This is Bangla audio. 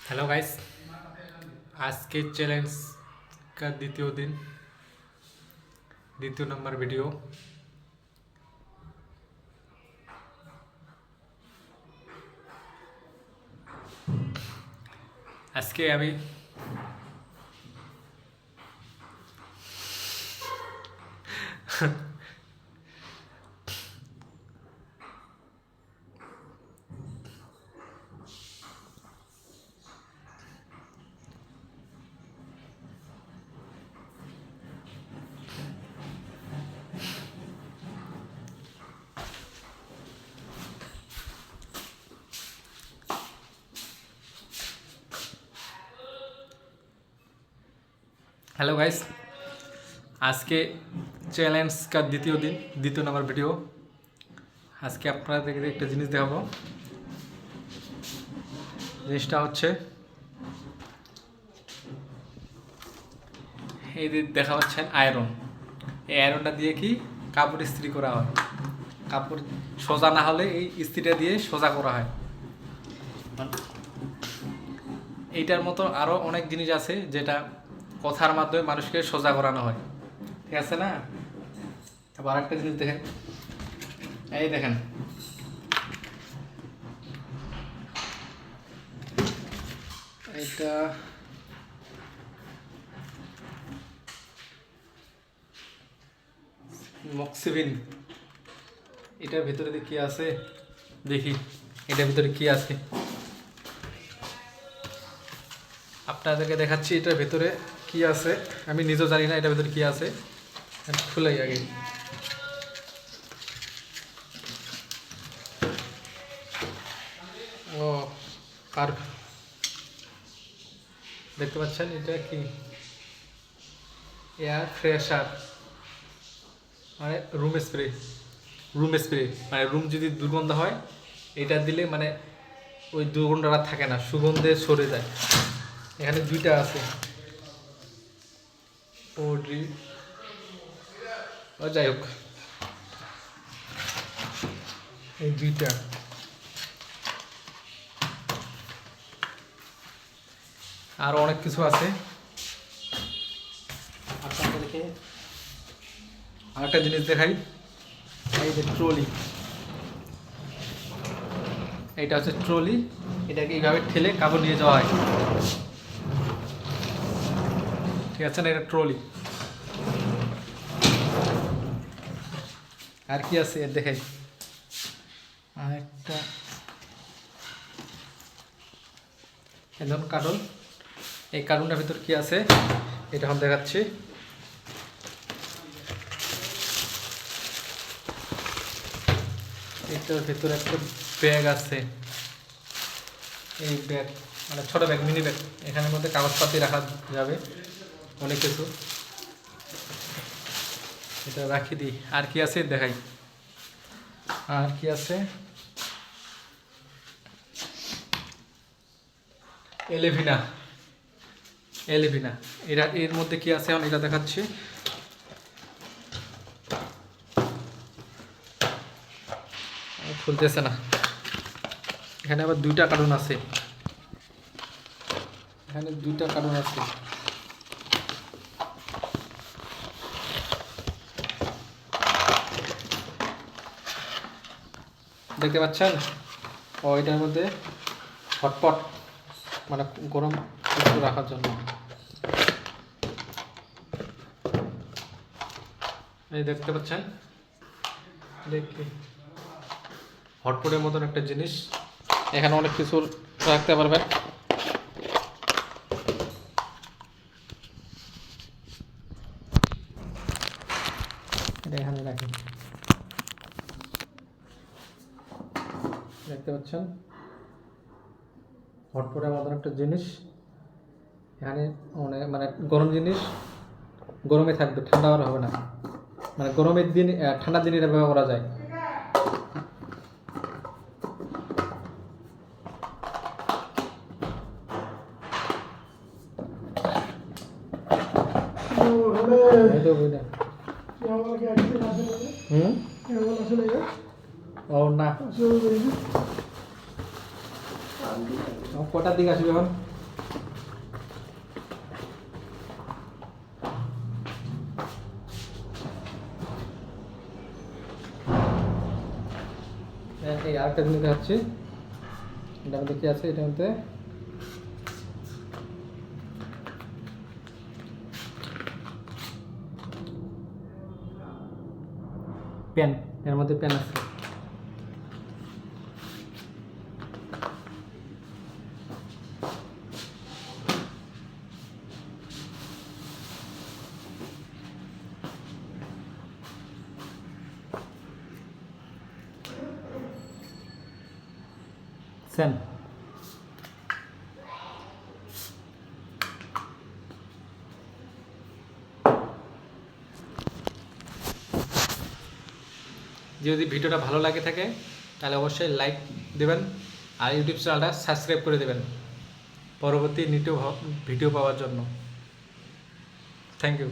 Hello guys. आज के चैलेंज का द्वितीय दिन, द्वितीय नंबर वीडियो। আজকে আমি हेलो गाइस, आज के चैलेंज का द्वितीय दिन, द्वितीय नंबर वीडियो। आज के আপনাদেরকে একটা জিনিস দেখাবো। জিনিসটা হচ্ছে এই যে দেখা পাচ্ছেন আয়রন। এই আয়রনটা দিয়ে কি কাপড় ইস্ত্রি করা হয়। কাপড় সোজা না হলে এই ইস্ত্রিটা দিয়ে সোজা করা হয়। এইটার মতো আরও অনেক জিনিস আছে যেটা কথার মাধ্যমে মানুষকে সোজা করানো হয়, ঠিক আছে না? আবার একটা জিনিস দেখেন, এই দেখেন এটা মক্সিবিন। এটার ভিতরে কি আছে দেখি, এটার ভিতরে কি আছে আপনাদেরকে দেখাচ্ছি। এটার ভিতরে কি আছে আমি নিজেও জানি না এটার ভিতরে কি আছে। খুলাই আগে। ও আর দেখতে পাচ্ছেন এটা কি? এয়ার ফ্রেশার মানে রুম স্প্রে। রুম স্প্রে মানে রুম যদি দুর্গন্ধ হয় এটা দিলে মানে ওই দুর্গন্ধটা থাকে না, সুগন্ধে সরে যায়। এখানে দুইটা আছে, যাই হোক এই দুইটা। আর অনেক কিছু আছে। আপনাদেরকে আরেকটা জিনিস দেখাই, এই যে ট্রলি। এইটা হচ্ছে ট্রলি, এটাকে এইভাবে ঠেলে কাপড় নিয়ে যাওয়া হয়, ঠিক আছে না? এটা ট্রলি। আর কি আছে এর দেখাই, আরেকটা ধরুন কার্টুন। এই কার্টুনটার ভিতর কি আছে এটা আমি দেখাচ্ছি। এটার ভিতরে একটা ব্যাগ আছে। এই ব্যাগ মানে ছোট ব্যাগ, মিনি ব্যাগ। এখানের মধ্যে কাগজপাতি রাখা যাবে, অনেক কিছু। এটা রাখি দিই। আর কি আছে দেখাই, আর কি আছে, এলেভিনা। এলেভিনা এটা এর মধ্যে কি আছে আমি এটা দেখাচ্ছি। খুলতেছে না। এখানে আবার দুইটা কার্টুন আছে, এখানে দুইটা কার্টুন আছে। দেখতে পাচ্ছেন? ও এটার মধ্যে হটপট মানে গরম কিছু রাখার জন্য। এই দেখতে পাচ্ছেন, দেখি হটপটের মতন একটা জিনিস। এখানে অনেক কিছু রাখতে পারবেন। এখানে রাখি, দেখতে পাচ্ছেন হটপটের মতন একটা জিনিস। এখানে অনেক মানে গরম জিনিস গরমে থাকবে, ঠান্ডা আর হবে না। মানে গরমের দিন ঠান্ডার দিন এটা ব্যবহার করা যায়। ও না, কটার দিকে আসবে এখন? এই আরেকটা জিনিস দেখাচ্ছি, এটার মধ্যে কি আছে, এটার মধ্যে পেন, এর মধ্যে পেন আছে। সেন যদি ভিডিওটা ভালো লাগে থাকে তাহলে অবশ্যই লাইক দেবেন আর ইউটিউব চ্যানেলটা সাবস্ক্রাইব করে দেবেন পরবর্তী নিত্য ভিডিও পাওয়ার জন্য। Thank you.